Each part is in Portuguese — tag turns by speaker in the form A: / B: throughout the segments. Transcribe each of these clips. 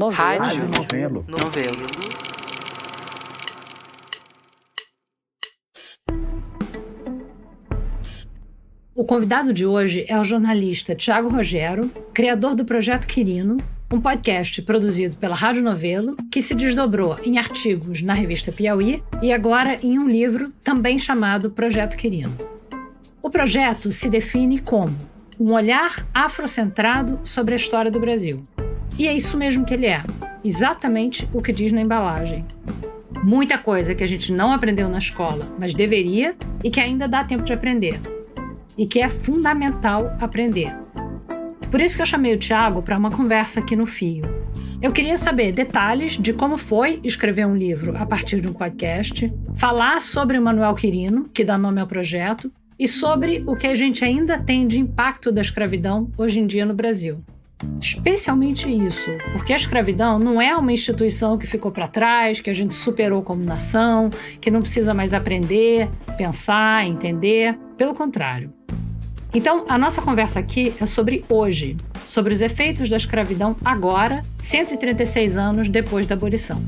A: Rádio
B: Novelo.
C: O convidado de hoje é o jornalista Thiago Rogero, criador do Projeto Quirino, um podcast produzido pela Rádio Novelo, que se desdobrou em artigos na revista Piauí e agora em um livro também chamado Projeto Quirino. O projeto se define como um olhar afrocentrado sobre a história do Brasil. E é isso mesmo que ele é, exatamente o que diz na embalagem. Muita coisa que a gente não aprendeu na escola, mas deveria e que ainda dá tempo de aprender. E que é fundamental aprender. Por isso que eu chamei o Thiago para uma conversa aqui no Fio. Eu queria saber detalhes de como foi escrever um livro a partir de um podcast, falar sobre o Manuel Quirino, que dá nome ao projeto, e sobre o que a gente ainda tem de impacto da escravidão hoje em dia no Brasil. Especialmente isso, porque a escravidão não é uma instituição que ficou para trás, que a gente superou como nação, que não precisa mais aprender, pensar, entender. Pelo contrário. Então, a nossa conversa aqui é sobre hoje, sobre os efeitos da escravidão agora, 136 anos depois da abolição.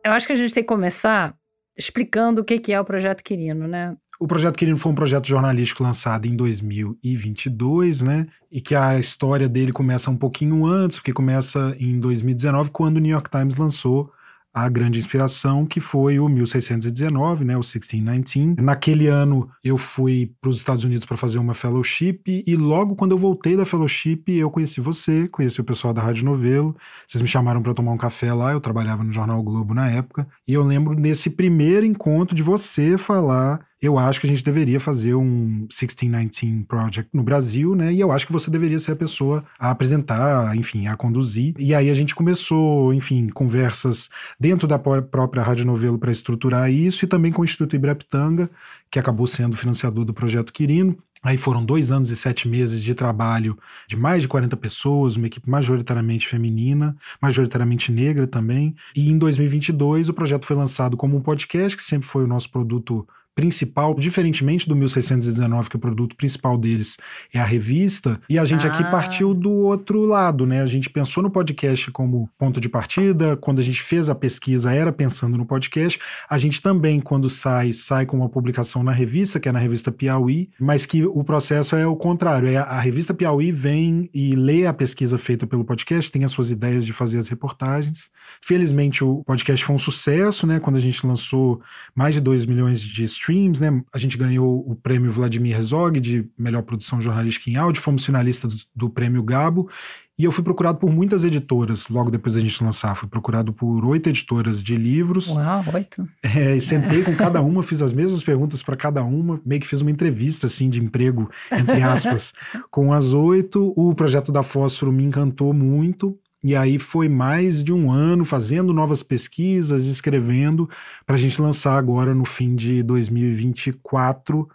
C: Eu acho que a gente tem que começar explicando o que é o Projeto Quirino, né?
D: O Projeto Quirino foi um projeto jornalístico lançado em 2022, né? E que a história dele começa um pouquinho antes, porque começa em 2019, quando o New York Times lançou a grande inspiração, que foi o 1619, né, o 1619. Naquele ano eu fui para os Estados Unidos para fazer uma fellowship e logo quando eu voltei da fellowship eu conheci você, conheci o pessoal da Rádio Novelo, vocês me chamaram para tomar um café lá, eu trabalhava no Jornal o Globo na época, e eu lembro desse primeiro encontro de você falar: eu acho que a gente deveria fazer um 1619 Project no Brasil, né? E eu acho que você deveria ser a pessoa a apresentar, enfim, a conduzir. E aí a gente começou, enfim, conversas dentro da própria Rádio Novelo para estruturar isso, e também com o Instituto Ibirapitanga, que acabou sendo financiador do Projeto Quirino. Aí foram 2 anos e 7 meses de trabalho de mais de 40 pessoas, uma equipe majoritariamente feminina, majoritariamente negra também. E em 2022 o projeto foi lançado como um podcast, que sempre foi o nosso produto principal, diferentemente do 1619, que o produto principal deles é a revista, e a gente aqui partiu do outro lado, né? A gente pensou no podcast como ponto de partida, quando a gente fez a pesquisa era pensando no podcast, a gente também, quando sai com uma publicação na revista, que é na revista Piauí, mas que o processo é o contrário, a revista Piauí vem e lê a pesquisa feita pelo podcast, tem as suas ideias de fazer as reportagens. Felizmente o podcast foi um sucesso, né? Quando a gente lançou mais de 2 milhões de streams, né? A gente ganhou o prêmio Vladimir Herzog de melhor produção jornalística em áudio, fomos finalistas do prêmio Gabo, e eu fui procurado por muitas editoras logo depois da gente lançar. Fui procurado por 8 editoras de livros.
C: Uau, 8?
D: E sentei com cada uma, fiz as mesmas perguntas para cada uma, meio que fiz uma entrevista assim de emprego, entre aspas, com as 8. O projeto da Fósforo me encantou muito. E aí foi mais de 1 ano fazendo novas pesquisas, escrevendo, para a gente lançar agora no fim de 2024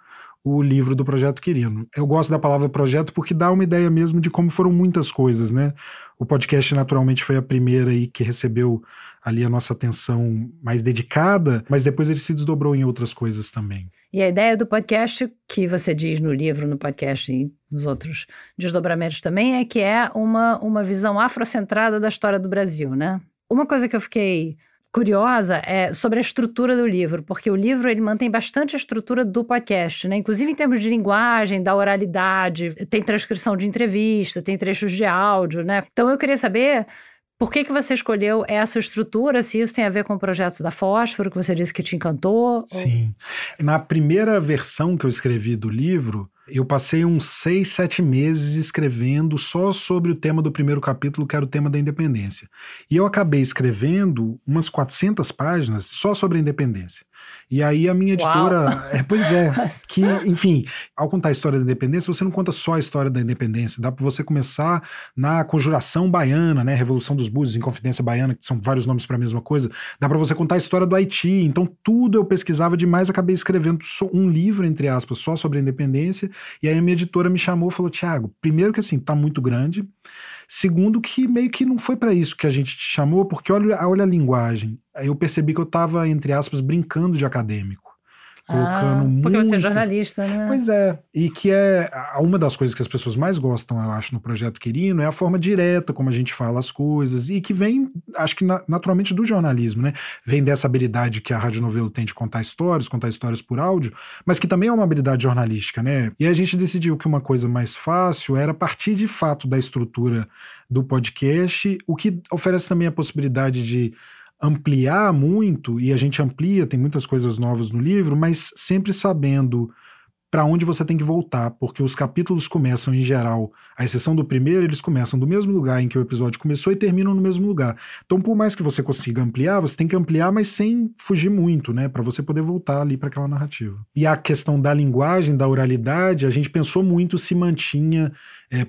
D: o livro do Projeto Quirino. Eu gosto da palavra projeto porque dá uma ideia mesmo de como foram muitas coisas, né? O podcast naturalmente foi a primeira aí que recebeu ali a nossa atenção mais dedicada, mas depois ele se desdobrou em outras coisas também.
C: E a ideia do podcast, que você diz no livro, no podcast e nos outros desdobramentos também, é que é uma visão afrocentrada da história do Brasil, né? Uma coisa que eu fiquei curiosa é sobre a estrutura do livro, porque o livro ele mantém bastante a estrutura do podcast, né? Inclusive em termos de linguagem, da oralidade, tem transcrição de entrevista, tem trechos de áudio, né? Então eu queria saber por que você escolheu essa estrutura, se isso tem a ver com o projeto da Fósforo, que você disse que te encantou?
D: Sim. Na primeira versão que eu escrevi do livro, eu passei uns 6, 7 meses escrevendo só sobre o tema do primeiro capítulo, que era o tema da independência. E eu acabei escrevendo umas 400 páginas só sobre a independência. E aí a minha editora... pois é, que, enfim, ao contar a história da independência, você não conta só a história da independência, dá para você começar na Conjuração Baiana, né, Revolução dos Búzios, Inconfidência Baiana, que são vários nomes para a mesma coisa, dá para você contar a história do Haiti, então tudo eu pesquisava demais, acabei escrevendo um livro, entre aspas, só sobre a independência, e aí a minha editora me chamou e falou: Thiago, primeiro que assim, tá muito grande, segundo que meio que não foi para isso que a gente te chamou, porque olha a linguagem. Aí eu percebi que eu tava, entre aspas, brincando de acadêmico. colocando muito...
C: Porque você é jornalista, né?
D: Pois é, e que é uma das coisas que as pessoas mais gostam, eu acho, no Projeto Quirino, é a forma direta como a gente fala as coisas, e que vem, acho que naturalmente do jornalismo, né? Vem dessa habilidade que a Rádio Novelo tem de contar histórias por áudio, mas que também é uma habilidade jornalística, né? E a gente decidiu que uma coisa mais fácil era partir de fato da estrutura do podcast, o que oferece também a possibilidade de ampliar muito, e a gente amplia, tem muitas coisas novas no livro, mas sempre sabendo para onde você tem que voltar, porque os capítulos começam, em geral, à exceção do primeiro, eles começam do mesmo lugar em que o episódio começou e terminam no mesmo lugar. Então, por mais que você consiga ampliar, você tem que ampliar, mas sem fugir muito, né, para você poder voltar ali para aquela narrativa. E a questão da linguagem, da oralidade, a gente pensou muito se mantinha,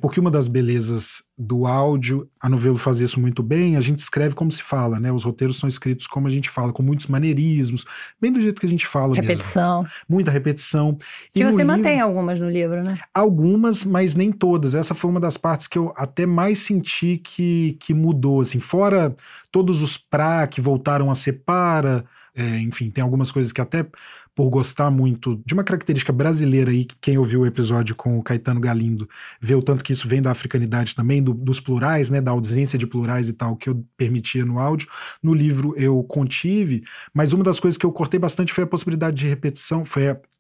D: porque uma das belezas do áudio, a Novelo faz isso muito bem, a gente escreve como se fala, né, os roteiros são escritos como a gente fala, com muitos maneirismos, bem do jeito que a gente fala
C: repetição.
D: Mesmo. Muita repetição.
C: Que você mantém algumas no livro, né?
D: Algumas, mas nem todas. Essa foi uma das partes que eu até mais senti que mudou, assim, fora todos os que voltaram a ser enfim, tem algumas coisas que até por gostar muito de uma característica brasileira aí, que quem ouviu o episódio com o Caetano Galindo vê o tanto que isso vem da africanidade também, dos plurais, né, da ausência de plurais e tal, que eu permitia no áudio. No livro eu contive, mas uma das coisas que eu cortei bastante foi a possibilidade de repetição,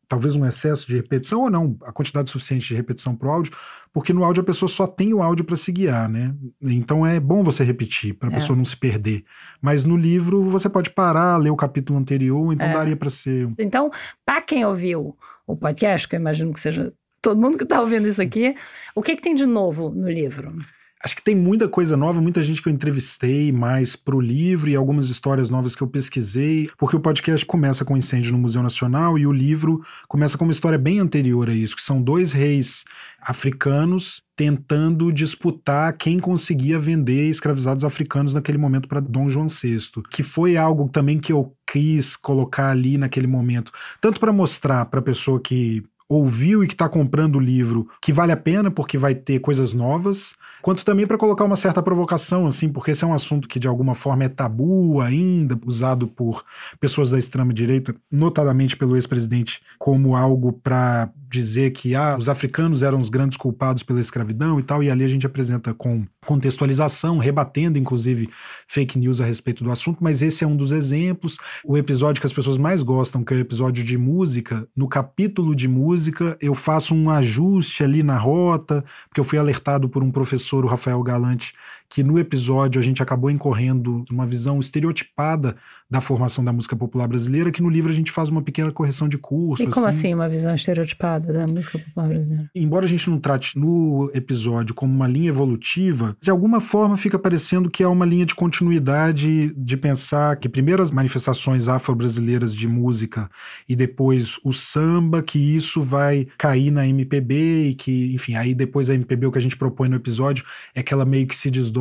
D: talvez um excesso de repetição ou não, a quantidade suficiente de repetição pro áudio, porque no áudio a pessoa só tem o áudio para se guiar, né? Então é bom você repetir, para a pessoa não se perder. Mas no livro você pode parar, ler o capítulo anterior, então daria para ser...
C: Então, para quem ouviu o podcast, que eu imagino que seja todo mundo que está ouvindo isso aqui, o que tem de novo no livro?
D: Acho que tem muita coisa nova, muita gente que eu entrevistei mais pro livro e algumas histórias novas que eu pesquisei, porque o podcast começa com um incêndio no Museu Nacional e o livro começa com uma história bem anterior a isso, que são 2 reis africanos tentando disputar quem conseguia vender escravizados africanos naquele momento para Dom João VI, que foi algo também que eu quis colocar ali naquele momento, tanto para mostrar para a pessoa que ouviu e que está comprando o livro que vale a pena porque vai ter coisas novas, quanto também para colocar uma certa provocação, assim, porque esse é um assunto que de alguma forma é tabu ainda, usado por pessoas da extrema-direita, notadamente pelo ex-presidente, como algo para dizer que os africanos eram os grandes culpados pela escravidão e tal, e ali a gente apresenta com contextualização, rebatendo inclusive fake news a respeito do assunto, mas esse é um dos exemplos. O episódio que as pessoas mais gostam, que é o episódio de música, no capítulo de música eu faço um ajuste ali na rota, porque eu fui alertado por um professor, o Rafael Galante, que no episódio a gente acabou incorrendo numa visão estereotipada da formação da música popular brasileira, que no livro a gente faz uma pequena correção de curso.
C: E como assim uma visão estereotipada da música popular brasileira?
D: Embora a gente não trate no episódio como uma linha evolutiva, de alguma forma fica parecendo que é uma linha de continuidade de pensar que primeiro as manifestações afro-brasileiras de música e depois o samba, que isso vai cair na MPB e que, enfim, aí depois a MPB, o que a gente propõe no episódio é que ela meio que se desdobra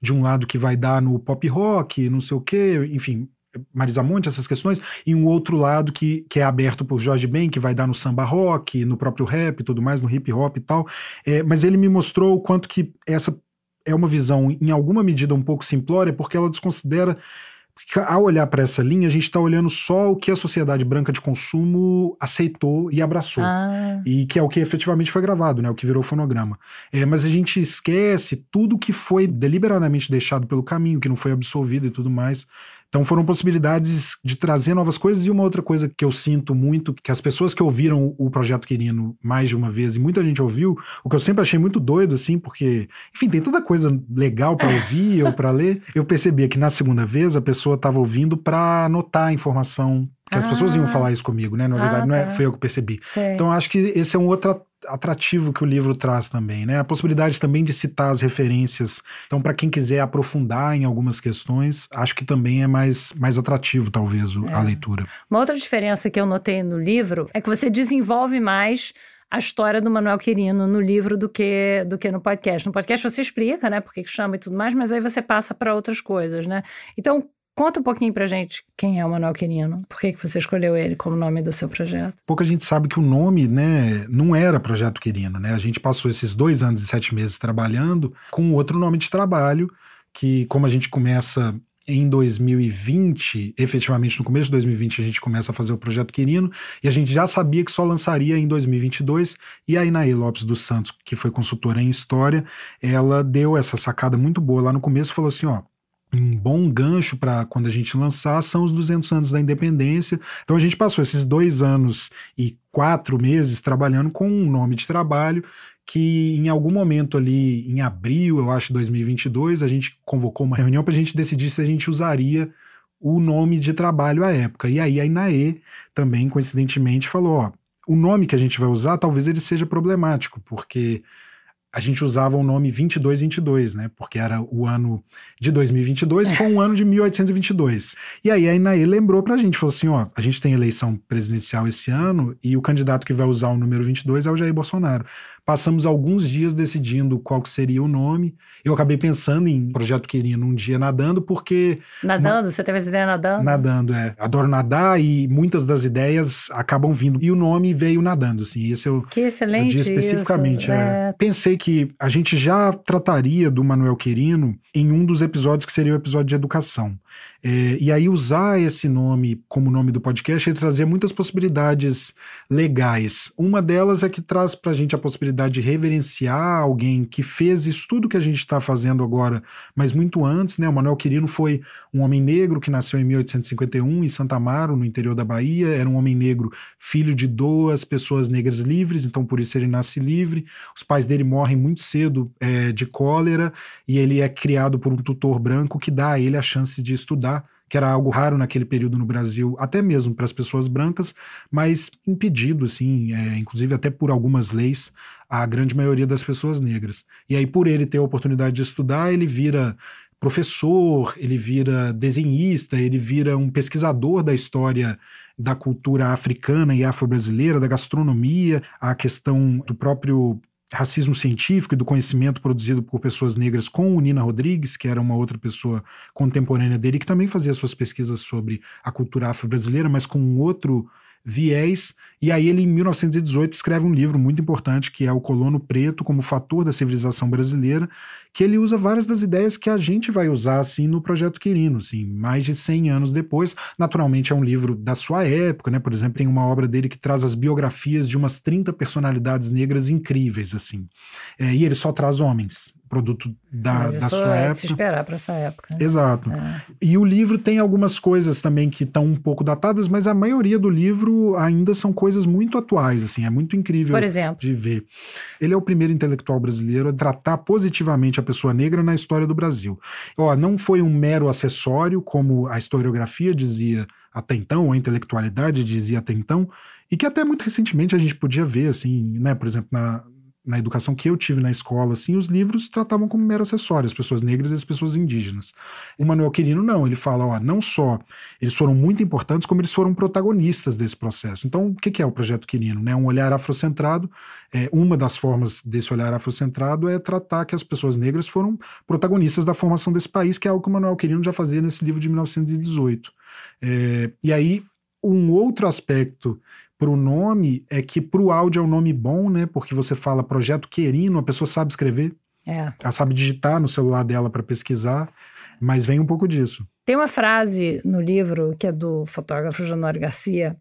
D: de um lado que vai dar no pop rock, não sei o quê, enfim, Marisa Monte, essas questões, e um outro lado que é aberto por Jorge Ben, que vai dar no samba rock, no próprio rap e tudo mais, no hip hop e tal, mas ele me mostrou o quanto que essa é uma visão, em alguma medida, um pouco simplória, porque ela desconsidera. Ao olhar para essa linha, a gente está olhando só o que a sociedade branca de consumo aceitou e abraçou. E que é o que efetivamente foi gravado, né? O que virou fonograma. Mas a gente esquece tudo que foi deliberadamente deixado pelo caminho, que não foi absolvido e tudo mais. Então foram possibilidades de trazer novas coisas. E uma outra coisa que eu sinto muito, que as pessoas que ouviram o Projeto Quirino mais de uma vez, e muita gente ouviu, o que eu sempre achei muito doido, assim, porque, enfim, tem tanta coisa legal para ouvir ou para ler. Eu percebia que na segunda vez a pessoa estava ouvindo para anotar a informação, que as pessoas iam falar isso comigo, né? Na verdade, não foi eu que percebi.
C: Sei.
D: Então acho que esse é um outro atrativo que o livro traz também, né? A possibilidade também de citar as referências. Então, para quem quiser aprofundar em algumas questões, acho que também é mais atrativo, talvez, a leitura.
C: Uma outra diferença que eu notei no livro é que você desenvolve mais a história do Manuel Quirino no livro do que no podcast. No podcast você explica, né, por que chama e tudo mais, mas aí você passa para outras coisas, né? Então, conta um pouquinho pra gente quem é o Manuel Quirino. Por que você escolheu ele como nome do seu projeto?
D: Pouca gente sabe que o nome, né, não era Projeto Quirino, né? A gente passou esses 2 anos e 7 meses trabalhando com outro nome de trabalho, que como a gente começa em 2020, efetivamente no começo de 2020, a gente começa a fazer o Projeto Quirino, e a gente já sabia que só lançaria em 2022, e a Inaê Lopes dos Santos, que foi consultora em História, ela deu essa sacada muito boa lá no começo, falou assim, ó, um bom gancho para quando a gente lançar são os 200 anos da independência. Então a gente passou esses 2 anos e 4 meses trabalhando com um nome de trabalho que em algum momento ali, em abril, eu acho, de 2022, a gente convocou uma reunião para a gente decidir se a gente usaria o nome de trabalho à época. E aí a Inaê também, coincidentemente, falou, ó, o nome que a gente vai usar, talvez ele seja problemático, porque a gente usava o nome 2222, né? Porque era o ano de 2022 com o ano de 1822. E aí a Inaê lembrou pra gente, falou assim, ó, a gente tem eleição presidencial esse ano e o candidato que vai usar o número 22 é o Jair Bolsonaro. Passamos alguns dias decidindo qual que seria o nome. Eu acabei pensando em Projeto Quirino um dia nadando, porque...
C: Nadando? Você teve essa ideia nadando?
D: Nadando, é. Adoro nadar e muitas das ideias acabam vindo. E o nome veio nadando, assim. Esse eu,
C: que excelente
D: eu disse especificamente.
C: Isso.
D: Pensei que a gente já trataria do Manuel Quirino em um dos episódios que seria o episódio de educação. E aí usar esse nome como nome do podcast, ele trazia muitas possibilidades legais. Uma delas é que traz pra gente a possibilidade de reverenciar alguém que fez isso tudo que a gente está fazendo agora, mas muito antes, né? O Manuel Quirino foi um homem negro que nasceu em 1851 em Santa Amaro, no interior da Bahia. Era um homem negro, filho de 2 pessoas negras livres, então por isso ele nasce livre. Os pais dele morrem muito cedo de cólera e ele é criado por um tutor branco que dá a ele a chance de estudar, que era algo raro naquele período no Brasil, até mesmo para as pessoas brancas, mas impedido, assim, inclusive até por algumas leis, a grande maioria das pessoas negras. E aí, por ele ter a oportunidade de estudar, ele vira professor, ele vira desenhista, ele vira um pesquisador da história da cultura africana e afro-brasileira, da gastronomia, a questão do próprio racismo científico e do conhecimento produzido por pessoas negras com o Nina Rodrigues, que era uma outra pessoa contemporânea dele, que também fazia suas pesquisas sobre a cultura afro-brasileira, mas com um outro viés. E aí ele, em 1918, escreve um livro muito importante, que é O Colono Preto como Fator da Civilização Brasileira, que ele usa várias das ideias que a gente vai usar assim no Projeto Quirino, assim, mais de 100 anos depois. Naturalmente é um livro da sua época, né? Por exemplo, tem uma obra dele que traz as biografias de umas 30 personalidades negras incríveis, assim. E ele só traz homens, produto da sua época.
C: Se esperar para essa época. Né?
D: Exato. E o livro tem algumas coisas também que estão um pouco datadas, mas a maioria do livro ainda são coisas muito atuais, assim, é muito incrível.
C: Por exemplo?
D: De ver. Ele é o primeiro intelectual brasileiro a tratar positivamente a pessoa negra na história do Brasil. Não foi um mero acessório, como a historiografia dizia até então, ou a intelectualidade dizia até então, e que até muito recentemente a gente podia ver, assim, né, por exemplo, na educação que eu tive na escola, assim, os livros tratavam como mero acessório as pessoas negras e as pessoas indígenas. O Manuel Quirino não, ele fala, não só eles foram muito importantes, como eles foram protagonistas desse processo. Então, o que é o Projeto Quirino? Né? Um olhar afrocentrado, uma das formas desse olhar afrocentrado é tratar que as pessoas negras foram protagonistas da formação desse país, que é algo que o Manuel Quirino já fazia nesse livro de 1918. E aí, um outro aspecto para o nome é que para o áudio é um nome bom, né? Porque você fala Projeto Quirino, a pessoa sabe escrever, ela sabe digitar no celular dela para pesquisar, mas vem um pouco disso.
C: Tem uma frase no livro que é do fotógrafo Januário Garcia,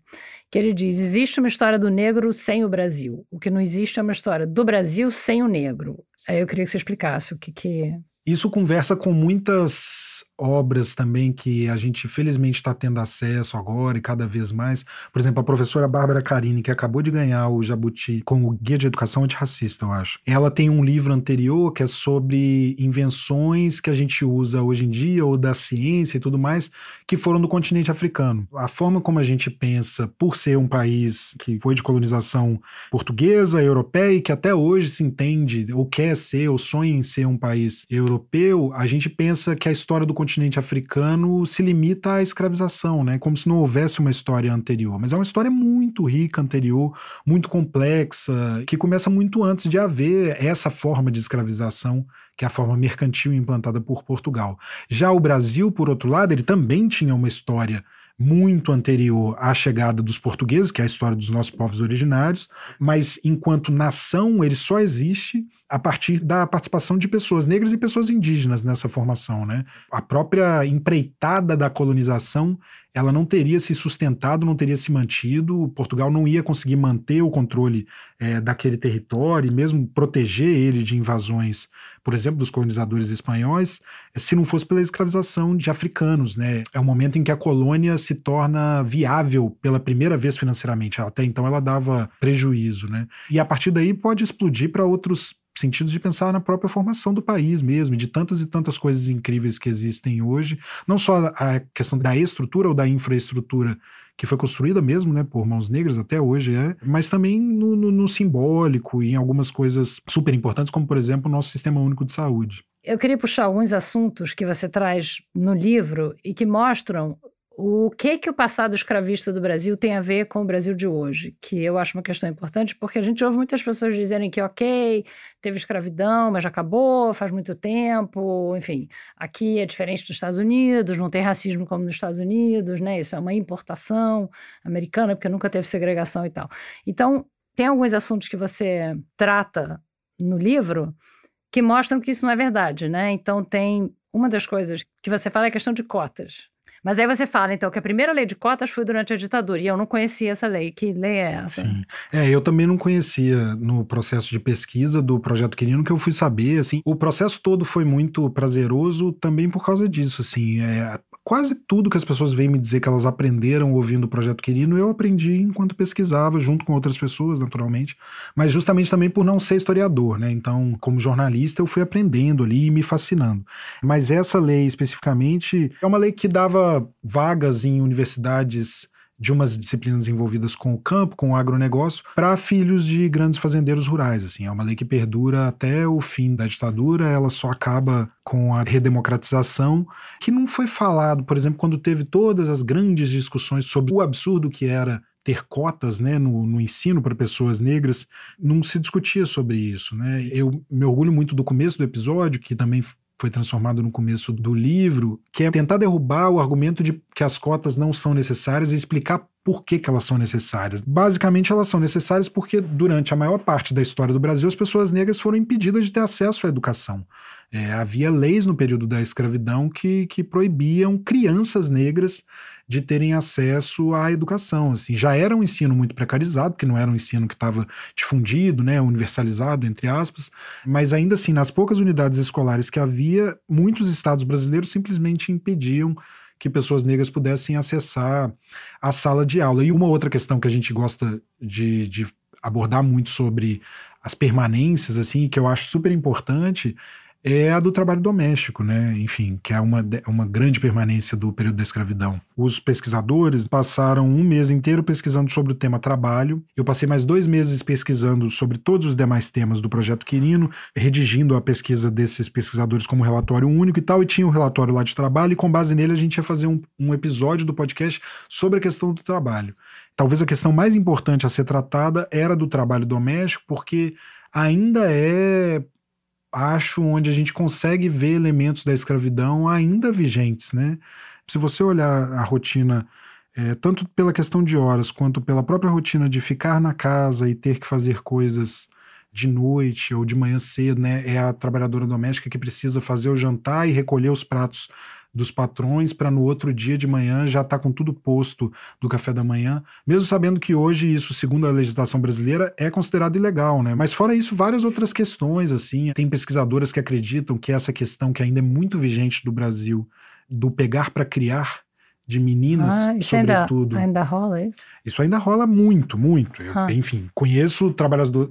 C: que ele diz: existe uma história do negro sem o Brasil. O que não existe é uma história do Brasil sem o negro. Aí eu queria que você explicasse o que...
D: Isso conversa com muitas obras também que a gente felizmente está tendo acesso agora e cada vez mais. Por exemplo, a professora Bárbara Carini, que acabou de ganhar o Jabuti com o Guia de Educação Antirracista, eu acho. Ela tem um livro anterior que é sobre invenções que a gente usa hoje em dia, ou da ciência e tudo mais, que foram do continente africano. A forma como a gente pensa, por ser um país que foi de colonização portuguesa, europeia, e que até hoje se entende, ou quer ser, ou sonha em ser um país europeu, a gente pensa que a história do continente africano se limita à escravização, né? Como se não houvesse uma história anterior. Mas é uma história muito rica anterior, muito complexa, que começa muito antes de haver essa forma de escravização, que é a forma mercantil implantada por Portugal. Já o Brasil, por outro lado, ele também tinha uma história muito anterior à chegada dos portugueses, que é a história dos nossos povos originários, mas enquanto nação ele só existe a partir da participação de pessoas negras e pessoas indígenas nessa formação, né? A própria empreitada da colonização, ela não teria se sustentado, não teria se mantido, Portugal não ia conseguir manter o controle daquele território e mesmo proteger ele de invasões, por exemplo, dos colonizadores espanhóis, se não fosse pela escravização de africanos, né? É o momento em que a colônia se torna viável pela primeira vez financeiramente. Até então ela dava prejuízo, né? E a partir daí pode explodir para outros sentidos de pensar na própria formação do país mesmo, de tantas e tantas coisas incríveis que existem hoje, não só a questão da estrutura ou da infraestrutura que foi construída mesmo, né, por mãos negras até hoje, mas também no simbólico e em algumas coisas super importantes, como por exemplo o nosso Sistema Único de Saúde.
C: Eu queria puxar alguns assuntos que você traz no livro e que mostram o que o passado escravista do Brasil tem a ver com o Brasil de hoje, que eu acho uma questão importante, porque a gente ouve muitas pessoas dizerem que, ok, teve escravidão, mas já acabou, faz muito tempo, enfim, aqui é diferente dos Estados Unidos, não tem racismo como nos Estados Unidos, né? Isso é uma importação americana, porque nunca teve segregação e tal. Então, tem alguns assuntos que você trata no livro que mostram que isso não é verdade, né? Então, tem uma das coisas que você fala é a questão de cotas. Mas aí você fala, então, que a primeira lei de cotas foi durante a ditadura, e eu não conhecia essa lei. Que lei é essa?
D: Sim. Eu também não conhecia no processo de pesquisa do Projeto Quirino, que eu fui saber, assim, o processo todo foi muito prazeroso também por causa disso, assim, quase tudo que as pessoas vêm me dizer que elas aprenderam ouvindo o Projeto Quirino, eu aprendi enquanto pesquisava, junto com outras pessoas, naturalmente, mas justamente também por não ser historiador, né, então, como jornalista, eu fui aprendendo ali e me fascinando. Mas essa lei, especificamente, é uma lei que dava vagas em universidades de umas disciplinas envolvidas com o campo, com o agronegócio, para filhos de grandes fazendeiros rurais, assim. É uma lei que perdura até o fim da ditadura, ela só acaba com a redemocratização, que não foi falado, por exemplo, quando teve todas as grandes discussões sobre o absurdo que era ter cotas, né, no ensino para pessoas negras, não se discutia sobre isso, né? Eu me orgulho muito do começo do episódio, que também foi transformado no começo do livro, que é tentar derrubar o argumento de que as cotas não são necessárias e explicar por que elas são necessárias. Basicamente, elas são necessárias porque, durante a maior parte da história do Brasil, as pessoas negras foram impedidas de ter acesso à educação. Havia leis no período da escravidão que proibiam crianças negras de terem acesso à educação. Assim, já era um ensino muito precarizado, porque não era um ensino que estava difundido, né, universalizado, entre aspas, mas ainda assim, nas poucas unidades escolares que havia, muitos estados brasileiros simplesmente impediam que pessoas negras pudessem acessar a sala de aula. E uma outra questão que a gente gosta de abordar muito sobre as permanências, assim, que eu acho super importante, é a do trabalho doméstico, né? Enfim, que é uma grande permanência do período da escravidão. Os pesquisadores passaram um mês inteiro pesquisando sobre o tema trabalho. Eu passei mais 2 meses pesquisando sobre todos os demais temas do Projeto Quirino, redigindo a pesquisa desses pesquisadores como relatório único e tal, e tinha um relatório lá de trabalho, e com base nele a gente ia fazer um episódio do podcast sobre a questão do trabalho. Talvez a questão mais importante a ser tratada era do trabalho doméstico, porque ainda acho onde a gente consegue ver elementos da escravidão ainda vigentes, né? Se você olhar a rotina, tanto pela questão de horas, quanto pela própria rotina de ficar na casa e ter que fazer coisas de noite ou de manhã cedo, né? É a trabalhadora doméstica que precisa fazer o jantar e recolher os pratos dos patrões para no outro dia de manhã já estar com tudo posto do café da manhã, mesmo sabendo que hoje isso, segundo a legislação brasileira, é considerado ilegal, né? Mas fora isso, várias outras questões, assim, tem pesquisadoras que acreditam que essa questão que ainda é muito vigente do Brasil, do pegar para criar de meninas, sobretudo.
C: Ainda rola isso?
D: Isso ainda rola muito, muito. Enfim, conheço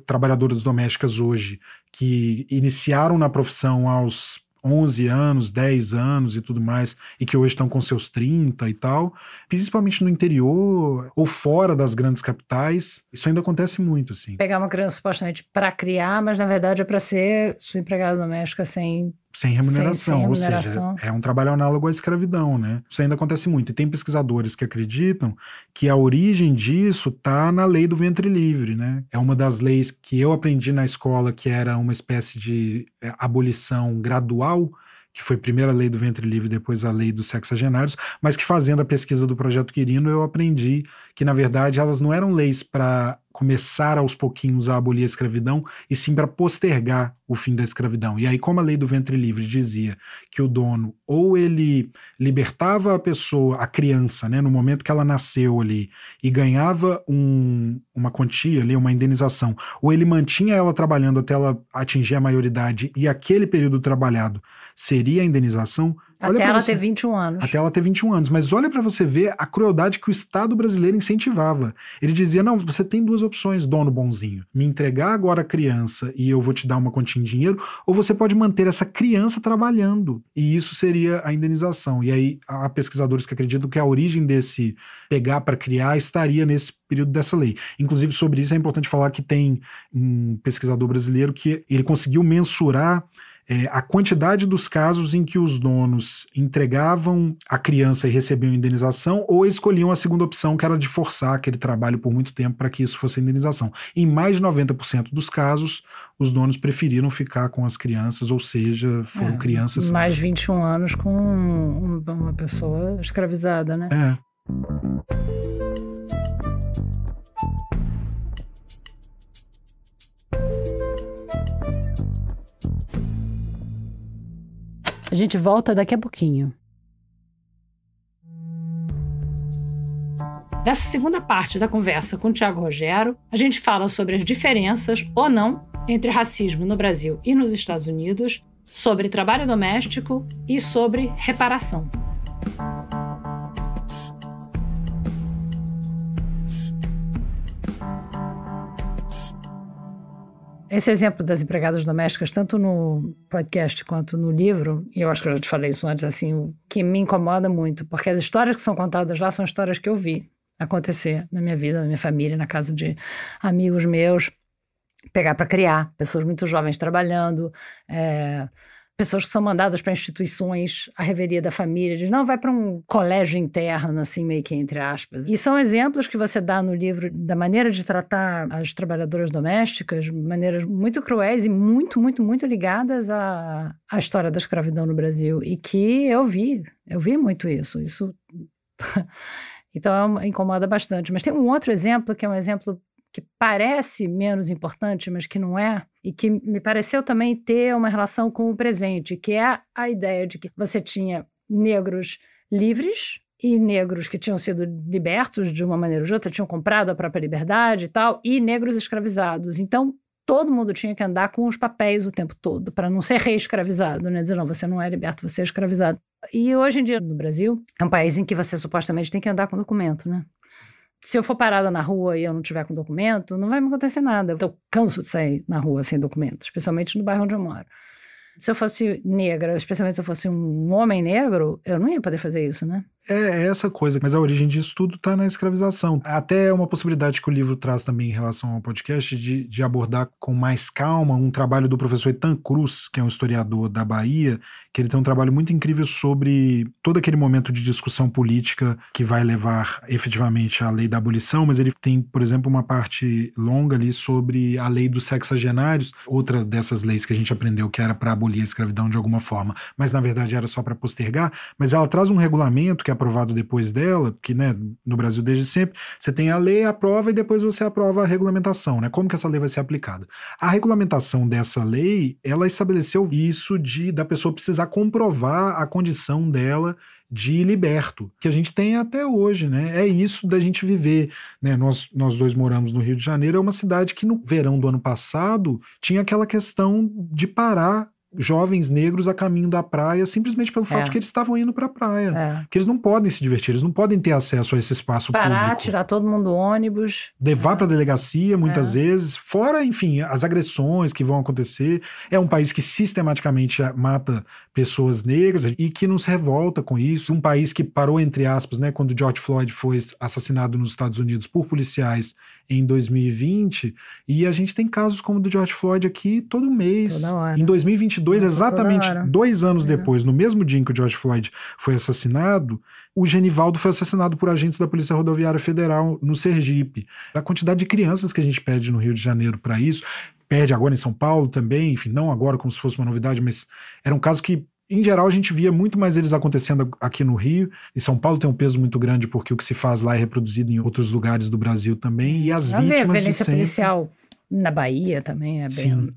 D: trabalhadoras domésticas hoje que iniciaram na profissão aos 11 anos, 10 anos e tudo mais, e que hoje estão com seus 30 e tal, principalmente no interior ou fora das grandes capitais, isso ainda acontece muito, assim.
C: Pegar uma criança supostamente para criar, mas na verdade é para ser sua empregada doméstica sem
D: remuneração, ou seja, é um trabalho análogo à escravidão, né? Isso ainda acontece muito. E tem pesquisadores que acreditam que a origem disso está na lei do ventre livre, né? É uma das leis que eu aprendi na escola, que era uma espécie de abolição gradual, que foi primeiro a lei do ventre livre, depois a lei dos sexagenários, mas que fazendo a pesquisa do Projeto Quirino eu aprendi que, na verdade, elas não eram leis para começar aos pouquinhos a abolir a escravidão, e sim para postergar o fim da escravidão. E aí, como a lei do ventre livre dizia que o dono, ou ele libertava a pessoa, a criança, né, no momento que ela nasceu ali, e ganhava uma quantia ali, uma indenização, ou ele mantinha ela trabalhando até ela atingir a maioridade, e aquele período trabalhado seria a indenização.
C: Até ela ter 21 anos.
D: Até ela ter 21 anos. Mas olha para você ver a crueldade que o Estado brasileiro incentivava. Ele dizia, não, você tem duas opções, dono bonzinho. Me entregar agora a criança e eu vou te dar uma quantia em dinheiro, ou você pode manter essa criança trabalhando. E isso seria a indenização. E aí há pesquisadores que acreditam que a origem desse pegar para criar estaria nesse período dessa lei. Inclusive, sobre isso é importante falar que tem um pesquisador brasileiro que ele conseguiu mensurar a quantidade dos casos em que os donos entregavam a criança e recebiam indenização, ou escolhiam a segunda opção, que era de forçar aquele trabalho por muito tempo para que isso fosse a indenização. Em mais de 90% dos casos, os donos preferiram ficar com as crianças, ou seja, foram crianças...
C: Mais 21 anos com uma pessoa escravizada, né? A gente volta daqui a pouquinho. Nessa segunda parte da conversa com o Tiago Rogero, a gente fala sobre as diferenças ou não entre racismo no Brasil e nos Estados Unidos, sobre trabalho doméstico e sobre reparação. Esse exemplo das empregadas domésticas, tanto no podcast quanto no livro, e eu acho que eu já te falei isso antes, assim, o que me incomoda muito, porque as histórias que são contadas lá são histórias que eu vi acontecer na minha vida, na minha família, na casa de amigos meus, pegar para criar, pessoas muito jovens trabalhando, pessoas que são mandadas para instituições, a revelia da família, diz, não, vai para um colégio interno, assim, meio que entre aspas. E são exemplos que você dá no livro da maneira de tratar as trabalhadoras domésticas, maneiras muito cruéis e muito, muito, muito ligadas à história da escravidão no Brasil. E que eu vi muito isso. Então, incomoda bastante. Mas tem um outro exemplo, que é um exemplo que parece menos importante, mas que não é, e que me pareceu também ter uma relação com o presente, que é a ideia de que você tinha negros livres e negros que tinham sido libertos de uma maneira ou de outra, tinham comprado a própria liberdade e tal, e negros escravizados. Então, todo mundo tinha que andar com os papéis o tempo todo, para não ser reescravizado, né? Dizer, não, você não é liberto, você é escravizado. E hoje em dia, no Brasil, é um país em que você supostamente tem que andar com documento, né? Se eu for parada na rua e eu não tiver com documento, não vai me acontecer nada. Eu canso de sair na rua sem documento, especialmente no bairro onde eu moro. Se eu fosse negra, especialmente se eu fosse um homem negro, eu não ia poder fazer isso, né?
D: É essa coisa, mas a origem disso tudo está na escravização. Até é uma possibilidade que o livro traz também em relação ao podcast de abordar com mais calma um trabalho do professor Etan Cruz, que é um historiador da Bahia, que ele tem um trabalho muito incrível sobre todo aquele momento de discussão política que vai levar efetivamente à lei da abolição, mas ele tem, por exemplo, uma parte longa ali sobre a lei dos sexagenários, outra dessas leis que a gente aprendeu que era para abolir a escravidão de alguma forma, mas na verdade era só para postergar, mas ela traz um regulamento que é aprovado depois dela, que, né, no Brasil desde sempre, você tem a lei, aprova e depois você aprova a regulamentação, né? Como que essa lei vai ser aplicada? A regulamentação dessa lei, ela estabeleceu isso da pessoa precisar comprovar a condição dela de liberto, que a gente tem até hoje, né? É isso da gente viver, né? Nós dois moramos no Rio de Janeiro, é uma cidade que no verão do ano passado tinha aquela questão de parar jovens negros a caminho da praia, simplesmente pelo fato de que eles estavam indo para a praia. Que eles não podem se divertir, eles não podem ter acesso a esse espaço público.
C: Parar, tirar todo mundo do ônibus.
D: Levar para a delegacia, muitas vezes. Fora, enfim, as agressões que vão acontecer. É um país que sistematicamente mata pessoas negras e que nos revolta com isso. Um país que parou, entre aspas, né, quando George Floyd foi assassinado nos Estados Unidos por policiais em 2020, e a gente tem casos como o do George Floyd aqui todo mês.
C: Toda hora.
D: Em 2022, exatamente 2 anos depois, no mesmo dia em que o George Floyd foi assassinado, o Genivaldo foi assassinado por agentes da Polícia Rodoviária Federal no Sergipe. A quantidade de crianças que a gente perde no Rio de Janeiro para isso, perde agora em São Paulo também, enfim, não agora como se fosse uma novidade, mas era um caso que Em geral, a gente via muito mais eles acontecendo aqui no Rio, e São Paulo tem um peso muito grande porque o que se faz lá é reproduzido em outros lugares do Brasil também, e as vítimas
C: a violência
D: de sempre...
C: policial na Bahia também é bem...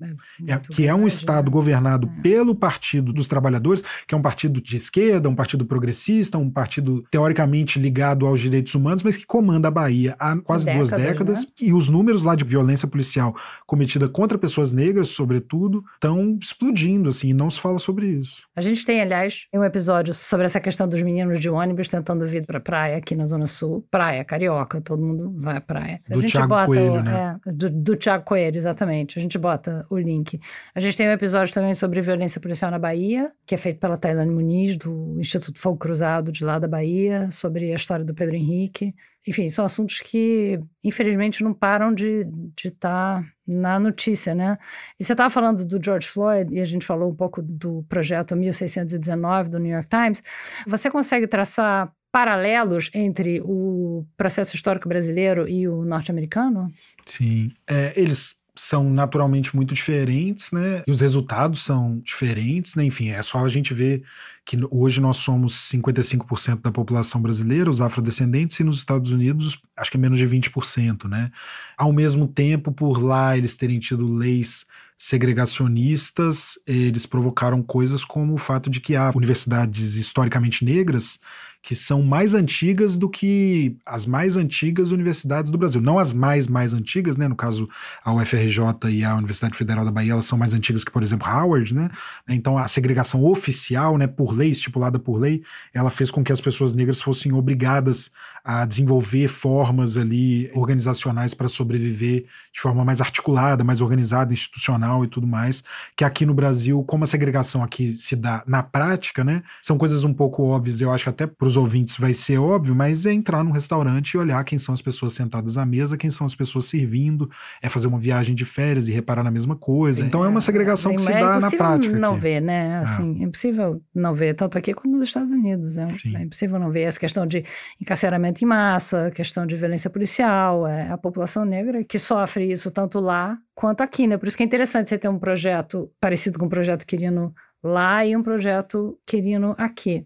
D: que é um estado governado pelo Partido dos Trabalhadores, que é um partido de esquerda, um partido progressista, um partido teoricamente ligado aos direitos humanos, mas que comanda a Bahia há quase 2 décadas, né? E os números lá de violência policial cometida contra pessoas negras, sobretudo, estão explodindo, assim, e não se fala sobre isso.
C: A gente tem, aliás, um episódio sobre essa questão dos meninos de ônibus tentando vir para a praia aqui na Zona Sul, praia carioca, todo mundo vai à praia.
D: Do Thiago Coelho, né?
C: Do Thiago Coelho, exatamente. A gente bota o link. A gente tem um episódio também sobre violência policial na Bahia, que é feito pela Tailane Muniz, do Instituto Fogo Cruzado de lá da Bahia, sobre a história do Pedro Henrique. Enfim, são assuntos que, infelizmente, não param de estar na notícia, né? E você estava falando do George Floyd, e a gente falou um pouco do projeto 1619 do New York Times. Você consegue traçar paralelos entre o processo histórico brasileiro e o norte-americano?
D: Sim. Eles são naturalmente muito diferentes, né? E os resultados são diferentes, né? Enfim, é só a gente ver que hoje nós somos 55% da população brasileira, os afrodescendentes, e nos Estados Unidos acho que é menos de 20%, né? Ao mesmo tempo, por lá eles terem tido leis segregacionistas, eles provocaram coisas como o fato de que há universidades historicamente negras que são mais antigas do que as mais antigas universidades do Brasil. Não as mais antigas, né? No caso, a UFRJ e a Universidade Federal da Bahia, elas são mais antigas que, por exemplo, Howard, né? Então, a segregação oficial, né, por lei, estipulada por lei, ela fez com que as pessoas negras fossem obrigadas a desenvolver formas ali organizacionais para sobreviver de forma mais articulada, mais organizada, institucional e tudo mais, que aqui no Brasil, como a segregação aqui se dá na prática, né? São coisas um pouco óbvias, eu acho que até para os ouvintes vai ser óbvio, mas é entrar num restaurante e olhar quem são as pessoas sentadas à mesa, quem são as pessoas servindo, é fazer uma viagem de férias e reparar na mesma coisa. Então é uma segregação que se dá na prática.
C: É impossível não
D: aqui.
C: ver, né? Assim, é impossível não ver, tanto aqui como nos Estados Unidos. É impossível não ver essa questão de encarceramento em massa, questão de violência policial, a população negra que sofre isso tanto lá quanto aqui, né? Por isso que é interessante você ter um projeto parecido com um projeto Quirino lá e um projeto Quirino aqui.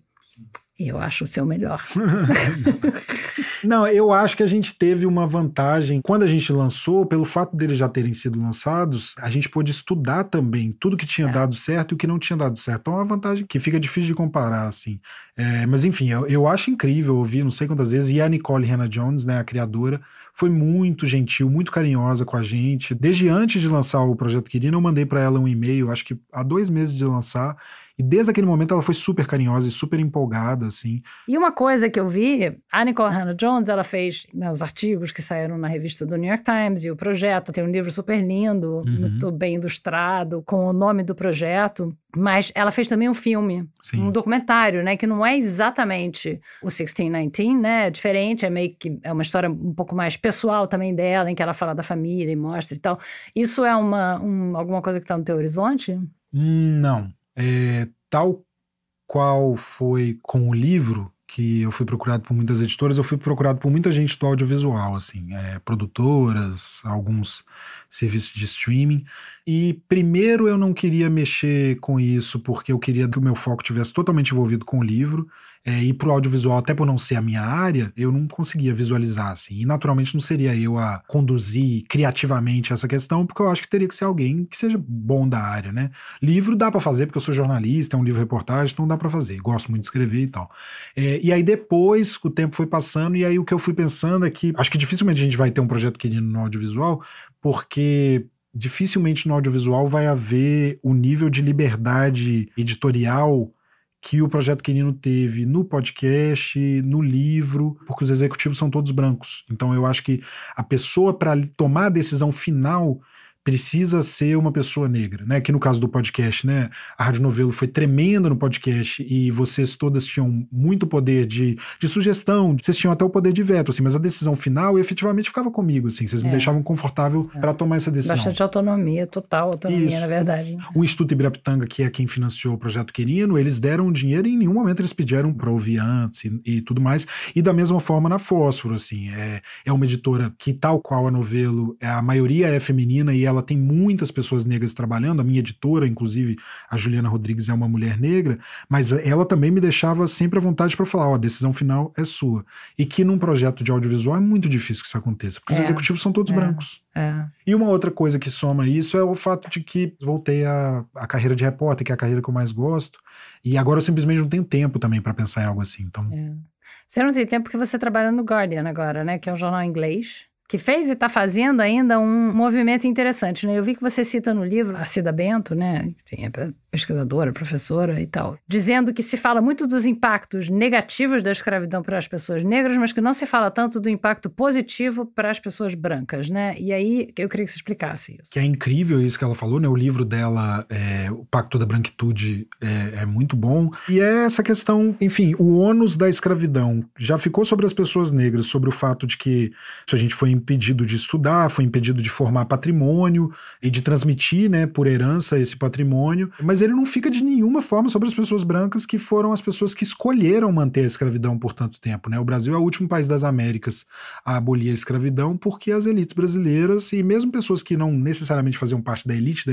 C: Eu acho o seu melhor.
D: Não, eu acho que a gente teve uma vantagem. Quando a gente lançou, pelo fato deles já terem sido lançados, a gente pôde estudar também tudo que tinha dado certo e o que não tinha dado certo. Então é uma vantagem que fica difícil de comparar, assim. Mas enfim, eu acho incrível ouvir, não sei quantas vezes, e a Nikole Hannah-Jones, né, a criadora, foi muito gentil, muito carinhosa com a gente. Desde antes de lançar o Projeto Quirino, eu mandei para ela um e-mail, acho que há 2 meses de lançar, e desde aquele momento ela foi super carinhosa e super empolgada, assim.
C: E uma coisa que eu vi, a Nikole Hannah-Jones, ela fez, né, os artigos que saíram na revista do New York Times, e o projeto tem um livro super lindo, muito bem ilustrado, com o nome do projeto, mas ela fez também um filme, um documentário, né, que não é exatamente o 1619, né, é diferente, é meio que, é uma história um pouco mais pessoal também dela, em que ela fala da família e mostra e tal. Isso é alguma coisa que está no teu horizonte?
D: Não. Tal qual foi com o livro, que eu fui procurado por muitas editoras, eu fui procurado por muita gente do audiovisual, assim, produtoras, alguns serviços de streaming. E primeiro eu não queria mexer com isso, porque eu queria que o meu foco tivesse totalmente envolvido com o livro. E pro audiovisual, até por não ser a minha área, eu não conseguia visualizar, assim. E naturalmente não seria eu a conduzir criativamente essa questão, porque eu acho que teria que ser alguém que seja bom da área, né? Livro dá pra fazer, porque eu sou jornalista, é um livro-reportagem, então dá pra fazer. Gosto muito de escrever e tal. E aí depois, o tempo foi passando, e aí o que eu fui pensando é que acho que dificilmente a gente vai ter um projeto Quirino no audiovisual, porque dificilmente no audiovisual vai haver o nível de liberdade editorial que o Projeto Quirino teve no podcast, no livro, porque os executivos são todos brancos. Então eu acho que a pessoa, para tomar a decisão final, precisa ser uma pessoa negra, né? Que no caso do podcast, né? A Rádio Novelo foi tremenda no podcast e vocês todas tinham muito poder de sugestão, vocês tinham até o poder de veto, assim, mas a decisão final efetivamente ficava comigo, assim, vocês me deixavam confortável para tomar essa decisão.
C: Bastante autonomia, total autonomia,
D: isso.
C: Na verdade.
D: O Instituto Ibirapitanga, que é quem financiou o Projeto Quirino, eles deram dinheiro e em nenhum momento eles pediram para ouvir antes e tudo mais. E da mesma forma na Fósforo, assim, é uma editora que, tal qual a Novelo, a maioria é feminina e ela tem muitas pessoas negras trabalhando, a minha editora, inclusive, a Juliana Rodrigues é uma mulher negra, mas ela também me deixava sempre à vontade para falar, a decisão final é sua. E que num projeto de audiovisual é muito difícil que isso aconteça, porque os executivos são todos brancos. E uma outra coisa que soma isso é o fato de que voltei à carreira de repórter, que é a carreira que eu mais gosto, e agora eu simplesmente não tenho tempo também para pensar em algo assim. Então...
C: Você não tem tempo porque você trabalha no Guardian agora, né? Que é um jornal inglês, que fez e está fazendo ainda um movimento interessante, né? Eu vi que você cita no livro a Cida Bento, né? Enfim, é pesquisadora, professora e tal, dizendo que se fala muito dos impactos negativos da escravidão para as pessoas negras, mas que não se fala tanto do impacto positivo para as pessoas brancas, né? E aí eu queria que você explicasse isso.
D: Que é incrível isso que ela falou, né? O livro dela, O Pacto da Branquitude, é muito bom. E é essa questão, enfim, o ônus da escravidão já ficou sobre as pessoas negras, sobre o fato de que a gente foi impedido de estudar, foi impedido de formar patrimônio e de transmitir, né, por herança esse patrimônio, mas ele não fica de nenhuma forma sobre as pessoas brancas, que foram as pessoas que escolheram manter a escravidão por tanto tempo, né? O Brasil é o último país das Américas a abolir a escravidão, porque as elites brasileiras, e mesmo pessoas que não necessariamente faziam parte da elite,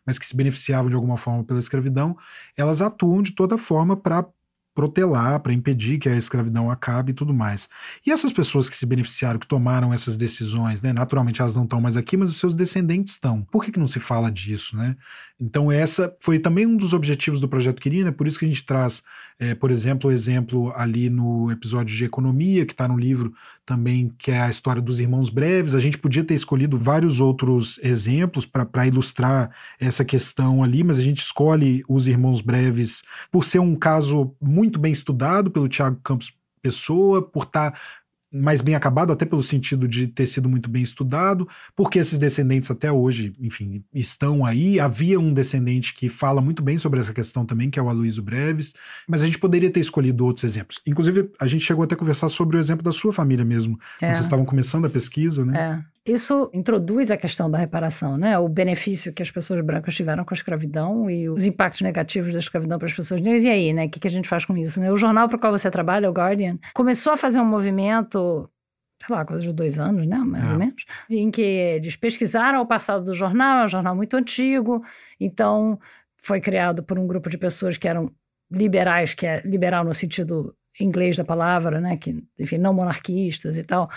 D: mas que se beneficiavam de alguma forma pela escravidão, elas atuam de toda forma para protelar, para impedir que a escravidão acabe e tudo mais. E essas pessoas que se beneficiaram, que tomaram essas decisões, né, naturalmente elas não estão mais aqui, mas os seus descendentes estão. Por que não se fala disso, né? Então essa foi também um dos objetivos do Projeto Quirino, é por isso que a gente traz, por exemplo, o exemplo ali no episódio de economia, que está no livro também, que é a história dos irmãos Breves. A gente podia ter escolhido vários outros exemplos para ilustrar essa questão ali, mas a gente escolhe os irmãos Breves por ser um caso muito bem estudado pelo Tiago Campos Pessoa, por estar mais bem acabado, até pelo sentido de ter sido muito bem estudado, porque esses descendentes até hoje, enfim, estão aí. Havia um descendente que fala muito bem sobre essa questão também, que é o Aloysio Breves, mas a gente poderia ter escolhido outros exemplos. Inclusive, a gente chegou até a conversar sobre o exemplo da sua família mesmo, quando vocês estavam começando a pesquisa, né?
C: Isso introduz a questão da reparação, né? O benefício que as pessoas brancas tiveram com a escravidão e os impactos negativos da escravidão para as pessoas negras. E aí, né? O que a gente faz com isso, né? O jornal para o qual você trabalha, o Guardian, começou a fazer um movimento, sei lá, coisa de 2 anos, né? Mais ou menos. Em que eles pesquisaram o passado do jornal, é um jornal muito antigo, então foi criado por um grupo de pessoas que eram liberais, que é liberal no sentido inglês da palavra, né, que, enfim, não monarquistas e tal.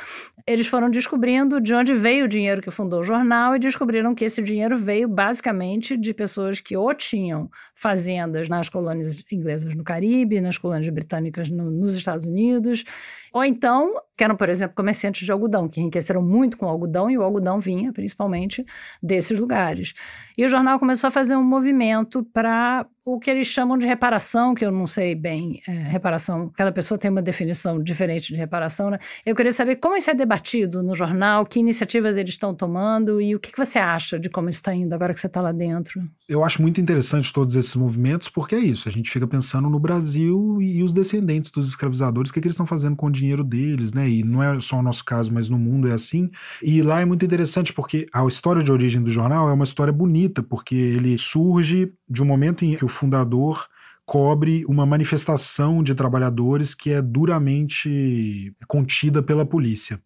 C: Eles foram descobrindo de onde veio o dinheiro que fundou o jornal e descobriram que esse dinheiro veio basicamente de pessoas que ou tinham fazendas nas colônias inglesas no Caribe, nas colônias britânicas nos Estados Unidos, ou então que eram, por exemplo, comerciantes de algodão, que enriqueceram muito com o algodão, e o algodão vinha principalmente desses lugares. E o jornal começou a fazer um movimento para o que eles chamam de reparação, que eu não sei bem, reparação, cada pessoa tem uma definição diferente de reparação, né? Eu queria saber como isso é debatido no jornal, que iniciativas eles estão tomando e o que você acha de como isso está indo agora que você está lá dentro.
D: Eu acho muito interessante todos esses movimentos, porque é isso, a gente fica pensando no Brasil e os descendentes dos escravizadores, o que eles estão fazendo com o dinheiro deles, né? E não é só o nosso caso, mas no mundo é assim. E lá é muito interessante, porque a história de origem do jornal é uma história bonita, porque ele surge de um momento em que o fundador cobre uma manifestação de trabalhadores que é duramente contida pela polícia.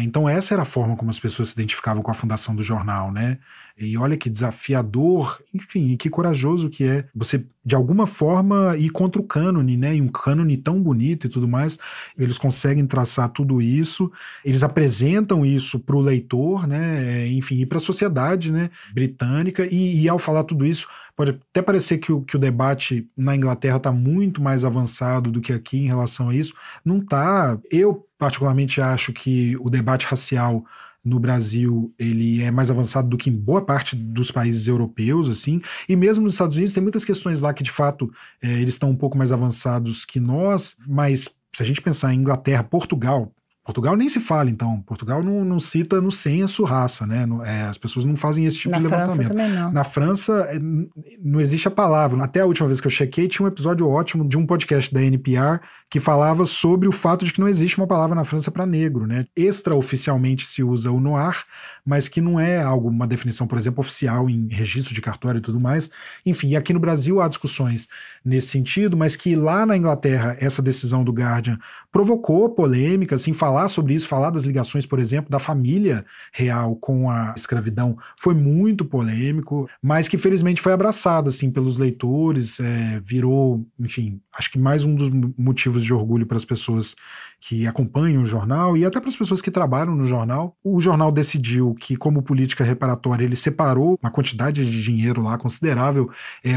D: Então essa era a forma como as pessoas se identificavam com a fundação do jornal, né? E olha que desafiador, enfim, e que corajoso que é você, de alguma forma, ir contra o cânone, né? E um cânone tão bonito e tudo mais. Eles conseguem traçar tudo isso, eles apresentam isso para o leitor, né? Enfim, e para a sociedade, né, britânica. E ao falar tudo isso, pode até parecer que o debate na Inglaterra está muito mais avançado do que aqui em relação a isso. Não está. Eu, particularmente, acho que o debate racial no Brasil, ele é mais avançado do que em boa parte dos países europeus, assim, e mesmo nos Estados Unidos tem muitas questões lá que, de fato, eles estão um pouco mais avançados que nós, mas se a gente pensar em Inglaterra, Portugal nem se fala, então. Portugal não cita no censo raça, né? As pessoas não fazem esse tipo de levantamento.
C: Na França também não.
D: Na França, não existe a palavra. Até a última vez que eu chequei, tinha um episódio ótimo de um podcast da NPR que falava sobre o fato de que não existe uma palavra na França para negro, né? Extraoficialmente se usa o noir, mas que não é uma definição, por exemplo, oficial em registro de cartório e tudo mais. Enfim, aqui no Brasil há discussões nesse sentido, mas que lá na Inglaterra essa decisão do Guardian provocou polêmica, assim, falar falar sobre isso, falar das ligações, por exemplo, da família real com a escravidão foi muito polêmico, mas que felizmente foi abraçado assim, pelos leitores, virou, enfim, acho que mais um dos motivos de orgulho para as pessoas que acompanham o jornal e até para as pessoas que trabalham no jornal. O jornal decidiu que, como política reparatória, ele separou uma quantidade de dinheiro lá considerável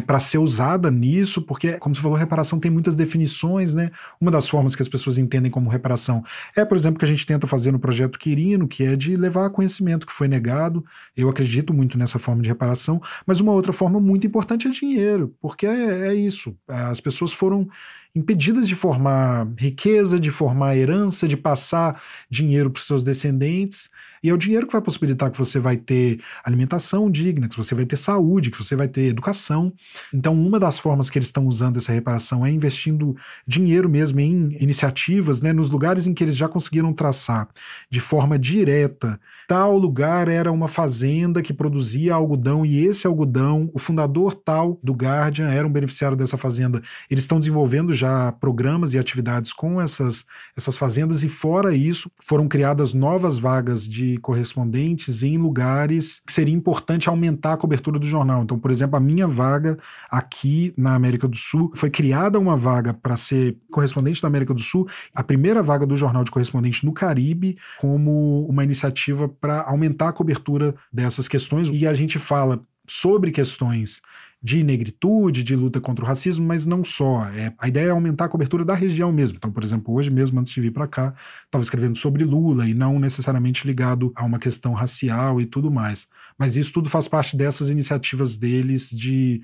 D: para ser usada nisso, porque, como você falou, reparação tem muitas definições, né? Uma das formas que as pessoas entendem como reparação por exemplo, que a gente tenta fazer no Projeto Quirino, que é de levar conhecimento que foi negado. Eu acredito muito nessa forma de reparação, mas uma outra forma muito importante é dinheiro, porque é isso. As pessoas foram impedidas de formar riqueza, de formar herança, de passar dinheiro para os seus descendentes, e é o dinheiro que vai possibilitar que você vai ter alimentação digna, que você vai ter saúde, que você vai ter educação. Então, uma das formas que eles estão usando essa reparação é investindo dinheiro mesmo em iniciativas, né, nos lugares em que eles já conseguiram traçar de forma direta. Tal lugar era uma fazenda que produzia algodão, e esse algodão, o fundador tal do Guardian era um beneficiário dessa fazenda. Eles estão desenvolvendo já programas e atividades com essas fazendas, e fora isso, foram criadas novas vagas de correspondentes em lugares que seria importante aumentar a cobertura do jornal. Então, por exemplo, a minha vaga aqui na América do Sul, foi criada uma vaga para ser correspondente da América do Sul, a primeira vaga do jornal de correspondente no Caribe, como uma iniciativa para aumentar a cobertura dessas questões. E a gente fala sobre questões de negritude, de luta contra o racismo, mas não só. A ideia é aumentar a cobertura da região mesmo. Então, por exemplo, hoje mesmo, antes de vir para cá, estava escrevendo sobre Lula e não necessariamente ligado a uma questão racial e tudo mais. Mas isso tudo faz parte dessas iniciativas deles de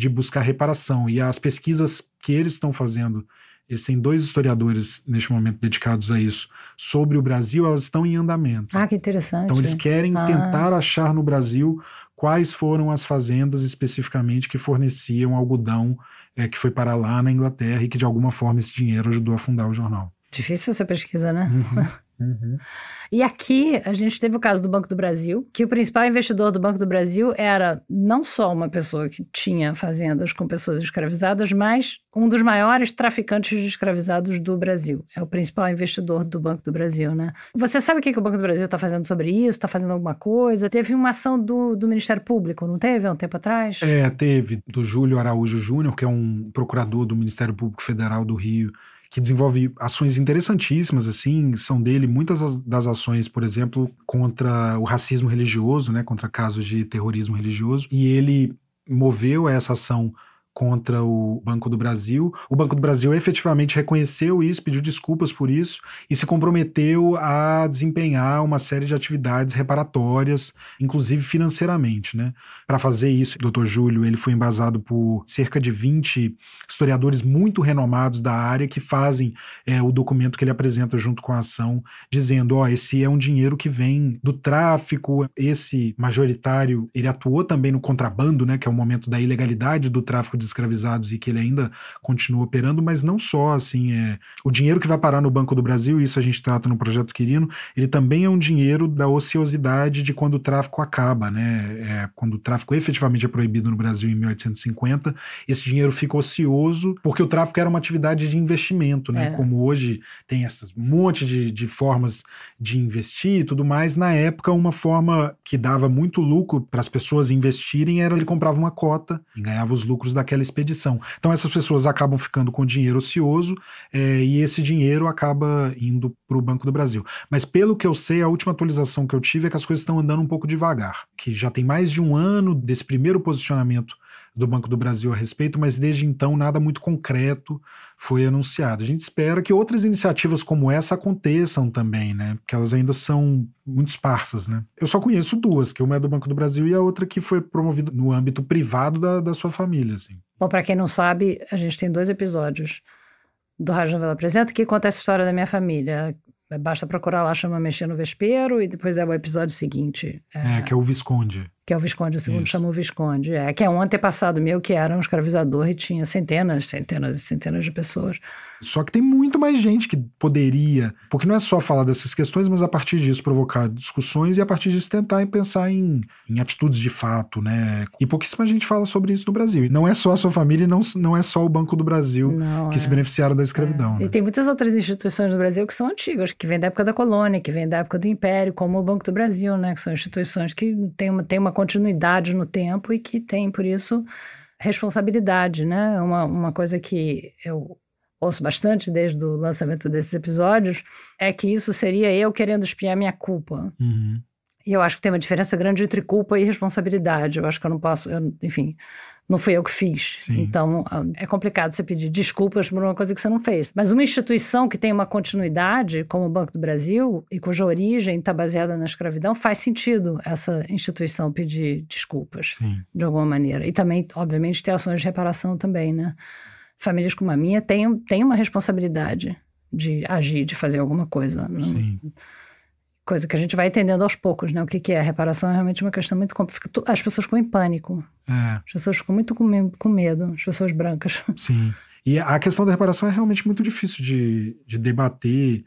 D: buscar reparação. E as pesquisas que eles estão fazendo, eles têm 2 historiadores neste momento dedicados a isso, sobre o Brasil, elas estão em andamento.
C: Que interessante.
D: Então eles querem tentar achar no Brasil quais foram as fazendas especificamente que forneciam algodão que foi para lá na Inglaterra e que de alguma forma esse dinheiro ajudou a fundar o jornal.
C: Difícil essa pesquisa, né?
D: Uhum.
C: E aqui a gente teve o caso do Banco do Brasil, que o principal investidor do Banco do Brasil era não só uma pessoa que tinha fazendas com pessoas escravizadas, mas um dos maiores traficantes de escravizados do Brasil. É o principal investidor do Banco do Brasil, né? Você sabe o que o Banco do Brasil está fazendo sobre isso? Está fazendo alguma coisa? Teve uma ação do Ministério Público, não teve? Há um tempo atrás?
D: Teve, do Júlio Araújo Júnior, que é um procurador do Ministério Público Federal do Rio, que desenvolve ações interessantíssimas, assim, são dele muitas das ações, por exemplo, contra o racismo religioso, né, contra casos de terrorismo religioso, e ele moveu essa ação contra o Banco do Brasil. O Banco do Brasil efetivamente reconheceu isso, pediu desculpas por isso e se comprometeu a desempenhar uma série de atividades reparatórias, inclusive financeiramente, né? Para fazer isso, o Dr. Júlio, ele foi embasado por cerca de 20 historiadores muito renomados da área que fazem o documento que ele apresenta junto com a ação, dizendo, esse é um dinheiro que vem do tráfico, esse majoritário, ele atuou também no contrabando, né, que é o momento da ilegalidade do tráfico de escravizados e que ele ainda continua operando, mas não só, assim, o dinheiro que vai parar no Banco do Brasil, isso a gente trata no Projeto Quirino, ele também é um dinheiro da ociosidade de quando o tráfico acaba, né, quando o tráfico efetivamente é proibido no Brasil em 1850, esse dinheiro fica ocioso, porque o tráfico era uma atividade de investimento, né, como hoje tem essas monte de formas de investir e tudo mais, na época uma forma que dava muito lucro para as pessoas investirem era ele comprava uma cota e ganhava os lucros daquela expedição. Então essas pessoas acabam ficando com dinheiro ocioso e esse dinheiro acaba indo para o Banco do Brasil. Mas pelo que eu sei, a última atualização que eu tive é que as coisas estão andando um pouco devagar, que já tem mais de um ano desse primeiro posicionamento do Banco do Brasil a respeito, mas desde então nada muito concreto foi anunciado. A gente espera que outras iniciativas como essa aconteçam também, né? Porque elas ainda são muito esparsas, né? Eu só conheço 2, que uma é do Banco do Brasil e a outra que foi promovida no âmbito privado da sua família, assim.
C: Bom, para quem não sabe, a gente tem 2 episódios do Rádio Novela Apresenta que conta essa história da minha família. Basta procurar lá, chama Mexer no Vespeiro, e depois é o episódio seguinte.
D: Que é o Visconde.
C: Que é o Visconde, o segundo chama o Visconde. Que é um antepassado meu que era um escravizador e tinha centenas e centenas de pessoas.
D: Só que tem muito mais gente que poderia, porque não é só falar dessas questões, mas a partir disso provocar discussões e a partir disso tentar pensar em atitudes de fato, né? E pouquíssima gente fala sobre isso no Brasil. E não é só a sua família e não é só o Banco do Brasil que se beneficiaram da escravidão. Né?
C: E tem muitas outras instituições no Brasil que são antigas, que vêm da época da colônia, que vêm da época do Império, como o Banco do Brasil, né? Que são instituições que têm uma continuidade no tempo e que têm, por isso, responsabilidade, né? Uma coisa que eu ouço bastante desde o lançamento desses episódios, é que isso seria eu querendo expiar minha culpa.
D: Uhum.
C: E eu acho que tem uma diferença grande entre culpa e responsabilidade. Eu acho que eu não posso, enfim, não fui eu que fiz.
D: Sim.
C: Então, é complicado você pedir desculpas por uma coisa que você não fez. Mas uma instituição que tem uma continuidade, como o Banco do Brasil, e cuja origem está baseada na escravidão, faz sentido essa instituição pedir desculpas,
D: Sim.
C: de alguma maneira. E também, obviamente, ter ações de reparação também, né? Famílias como a minha têm uma responsabilidade de agir, de fazer alguma coisa.
D: Sim.
C: Coisa que a gente vai entendendo aos poucos, né? O que é? A reparação é realmente uma questão muito complicada. As pessoas ficam em pânico. As pessoas ficam muito com medo, as pessoas brancas.
D: Sim. E a questão da reparação é realmente muito difícil de debater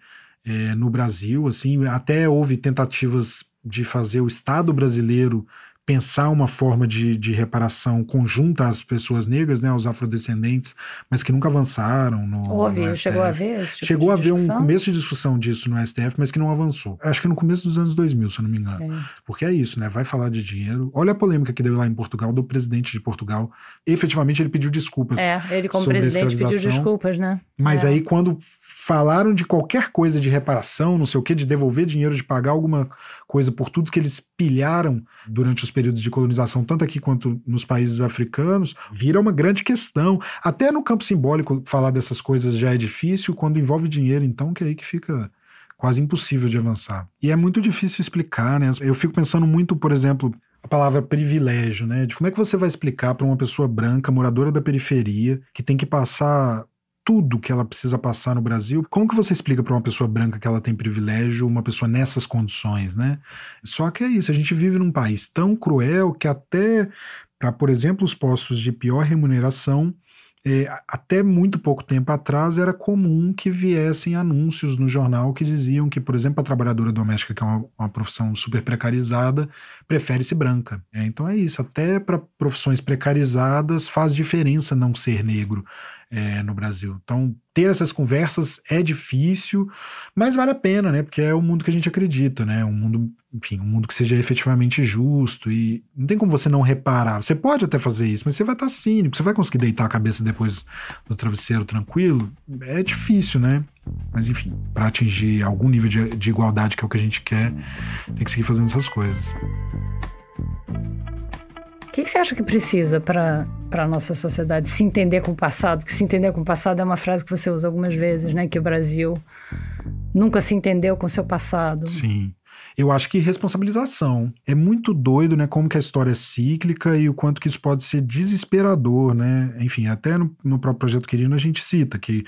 D: no Brasil. Assim, até houve tentativas de fazer o Estado brasileiro pensar uma forma de reparação conjunta às pessoas negras, né, aos afrodescendentes, mas que nunca avançaram no
C: Chegou a haver esse tipo
D: Chegou a haver um
C: discussão?
D: começo de discussão disso no STF, mas que não avançou. Acho que no começo dos anos 2000, se eu não me engano.
C: Sim.
D: Porque é isso, né? Vai falar de dinheiro. Olha a polêmica que deu lá em Portugal, do presidente de Portugal. Efetivamente, ele pediu desculpas.
C: Ele como
D: sobre a
C: presidente pediu
D: escravização.
C: desculpas, né?
D: Mas aí quando falaram de qualquer coisa de reparação, não sei o quê, de devolver dinheiro, de pagar alguma coisa por tudo que eles pilharam durante os períodos de colonização, tanto aqui quanto nos países africanos, vira uma grande questão. Até no campo simbólico falar dessas coisas já é difícil, quando envolve dinheiro, então, que é aí que fica quase impossível de avançar. E é muito difícil explicar, né? Eu fico pensando muito, por exemplo, a palavra privilégio, né? De como é que você vai explicar para uma pessoa branca, moradora da periferia, que tem que passar tudo que ela precisa passar no Brasil, como que você explica para uma pessoa branca que ela tem privilégio, uma pessoa nessas condições, né? Só que é isso, a gente vive num país tão cruel que até para, por exemplo, os postos de pior remuneração, até muito pouco tempo atrás era comum que viessem anúncios no jornal que diziam que, por exemplo, a trabalhadora doméstica, que é uma profissão super precarizada, prefere-se branca. Então é isso, até para profissões precarizadas faz diferença não ser negro no Brasil. Então ter essas conversas é difícil, mas vale a pena, né? Porque é o mundo que a gente acredita, né? Um mundo, enfim, um mundo que seja efetivamente justo, e não tem como você não reparar. Você pode até fazer isso, mas você vai estar cínico, você vai conseguir deitar a cabeça depois do travesseiro tranquilo? É difícil, né? Mas enfim, para atingir algum nível de igualdade, que é o que a gente quer, tem que seguir fazendo essas coisas.
C: O que você acha que precisa para a nossa sociedade se entender com o passado? Porque se entender com o passado é uma frase que você usa algumas vezes, né? Que o Brasil nunca se entendeu com o seu passado.
D: Sim. Eu acho que responsabilização. É muito doido, né? Como que a história é cíclica e o quanto que isso pode ser desesperador, né? Enfim, até no próprio Projeto Quirino a gente cita que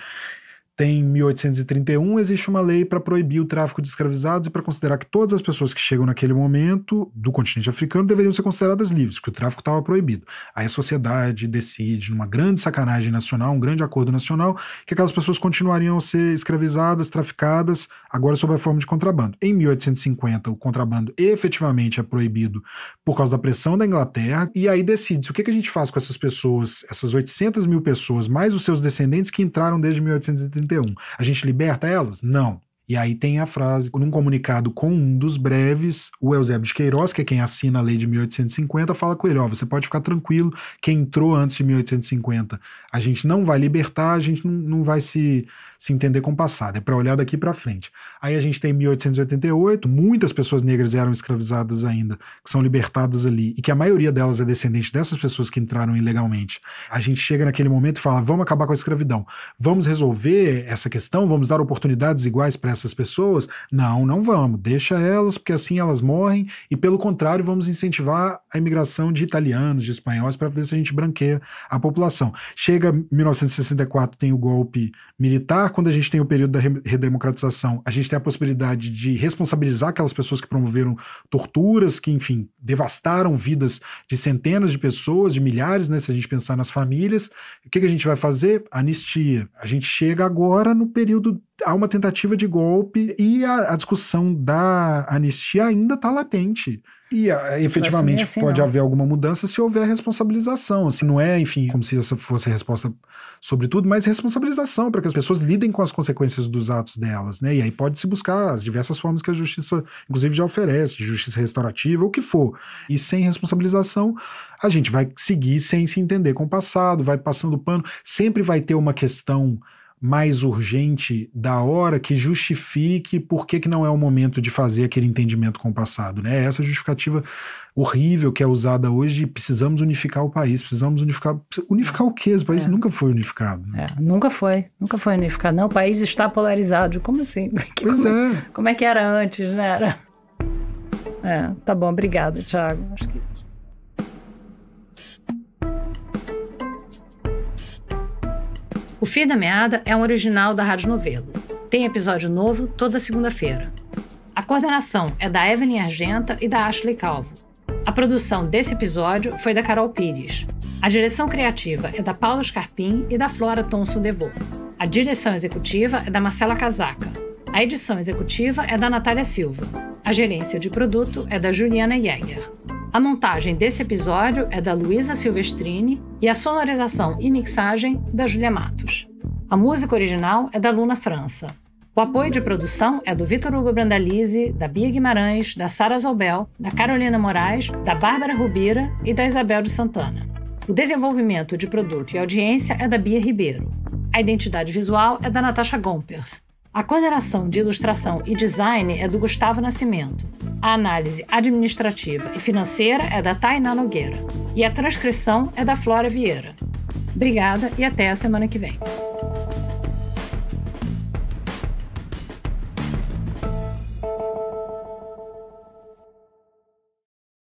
D: em 1831 existe uma lei para proibir o tráfico de escravizados e para considerar que todas as pessoas que chegam naquele momento do continente africano deveriam ser consideradas livres, porque o tráfico estava proibido. Aí a sociedade decide, numa grande sacanagem nacional, um grande acordo nacional, que aquelas pessoas continuariam a ser escravizadas, traficadas, agora sob a forma de contrabando. Em 1850, o contrabando efetivamente é proibido por causa da pressão da Inglaterra, e aí decide-se o que a gente faz com essas pessoas, essas 800 mil pessoas, mais os seus descendentes que entraram desde 1831. A gente liberta elas? Não. E aí tem a frase, num comunicado com um dos breves, o Eusébio de Queiroz, que é quem assina a lei de 1850, fala com ele, você pode ficar tranquilo, quem entrou antes de 1850, a gente não vai libertar, a gente não vai se entender com o passado, é para olhar daqui para frente. Aí a gente tem 1888, muitas pessoas negras eram escravizadas ainda, que são libertadas ali, e que a maioria delas é descendente dessas pessoas que entraram ilegalmente. A gente chega naquele momento e fala, vamos acabar com a escravidão, vamos resolver essa questão, vamos dar oportunidades iguais para essas pessoas? Não vamos, deixa elas, porque assim elas morrem, e pelo contrário vamos incentivar a imigração de italianos, de espanhóis, para ver se a gente branqueia a população. Chega 1964, tem o golpe militar, quando a gente tem o período da redemocratização, a gente tem a possibilidade de responsabilizar aquelas pessoas que promoveram torturas, que, enfim, devastaram vidas de centenas de pessoas, de milhares, né, se a gente pensar nas famílias. O que a gente vai fazer? Anistia. A gente chega agora no período, há uma tentativa de golpe e a discussão da anistia ainda está latente. E efetivamente assim, pode haver alguma mudança se houver responsabilização. Assim, não é, enfim, como se essa fosse a resposta sobre tudo, mas responsabilização para que as pessoas lidem com as consequências dos atos delas, né? E aí pode-se buscar as diversas formas que a justiça, inclusive, já oferece, de justiça restaurativa, o que for. E sem responsabilização, a gente vai seguir sem se entender com o passado, vai passando pano. Sempre vai ter uma questão mais urgente da hora que justifique por que não é o momento de fazer aquele entendimento com o passado, né? Essa justificativa horrível que é usada hoje, precisamos unificar o país, precisamos unificar o quê? O país nunca foi unificado. Né?
C: Nunca foi unificado. Não, o país está polarizado. Como assim? Como é que era antes, né? Tá bom, obrigada, Thiago. Acho que... O Fio da Meada é um original da Rádio Novelo. Tem episódio novo toda segunda-feira. A coordenação é da Evelyn Argenta e da Ashley Calvo. A produção desse episódio foi da Carol Pires. A direção criativa é da Paula Scarpim e da Flora Thomson-Devô. A direção executiva é da Marcela Casaca. A edição executiva é da Natália Silva. A gerência de produto é da Juliana Jäger. A montagem desse episódio é da Luísa Silvestrini e a sonorização e mixagem da Júlia Matos. A música original é da Luna França. O apoio de produção é do Vitor Hugo Brandalize, da Bia Guimarães, da Sara Zobel, da Carolina Moraes, da Bárbara Rubira e da Isabel de Santana. O desenvolvimento de produto e audiência é da Bia Ribeiro. A identidade visual é da Natasha Gompers. A coordenação de ilustração e design é do Gustavo Nascimento. A análise administrativa e financeira é da Tainá Nogueira. E a transcrição é da Flora Vieira. Obrigada e até a semana que vem.